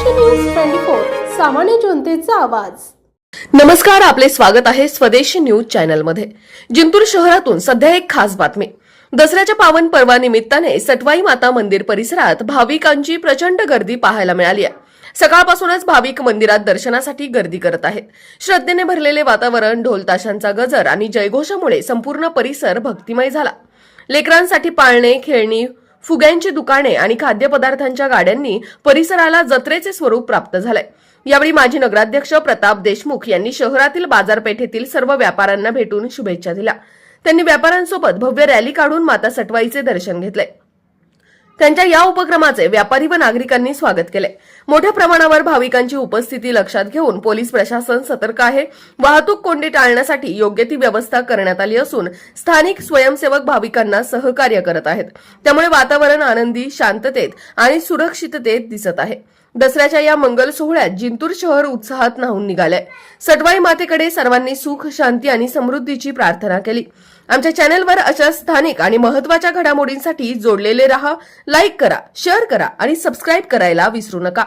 स्वदेशी न्यूज 24 सामान्य जनतेचा आवाज। नमस्कार, आपले स्वागत आहे स्वदेशी न्यूज चॅनल मध्ये। जिंतूर शहरातून सध्या एक खास बातमी। दसऱ्याच्या पावन पर्वानिमित्ताने सटवाई माता मंदिर परिसरात भाविकांची प्रचंड गर्दी पाहायला मिळाली आहे। सकाळपासूनच भाविक मंदिरात दर्शनासाठी गर्दी करत आहेत। श्रद्धेने भरलेले वातावरण, ढोल ताशांचा गजर आणि जयघोषामुळे संपूर्ण परिसर भक्तिमय झाला। लेकरांसाठी पाळणे, खेळणी, फुग्यांची दुकाने आणि खाद्यपदार्थांच्या गाड्यांनी परिसराला जत्रेचे स्वरूप प्राप्त झाले। यावेळी माजी नगराध्यक्ष प्रताप देशमुख यांनी शहरातील बाजारपेठेतील सर्व व्यापाऱ्यांना भेटून शुभेच्छा दिल्या। त्यांनी व्यापाऱ्यांसोबत भव्य रॅली काढून माता सटवाईचे दर्शन घेतले। त्यांच्या या उपक्रमाचे व्यापारी व नागरिकांनी स्वागत केले। मोठ्या प्रमाणावर भाविकांची उपस्थिती लक्षात घेऊन पोलीस प्रशासन सतर्क आहे। वाहतूक कोंडी टाळण्यासाठी योग्य ती व्यवस्था करण्यात आली असून स्थानिक स्वयंसेवक भाविकांना सहकार्य करत आहेत। त्यामुळे वातावरण आनंदी, शांततेत आणि सुरक्षिततेत दिसत आहे। दसऱ्याच्या या मंगल सोहळ्यात जिंतूर शहर उत्साहात न्हाऊन निघाले। सटवाई मातेकडे सर्वांनी सुख, शांती आणि समृद्धीची प्रार्थना केली। आमच्या चॅनलवर अशा स्थानिक आणि महत्त्वाच्या घडामोडींसाठी जोडलेले रहा। लाईक करा, शेअर करा आणि सबस्क्राईब करायला विसरू नका।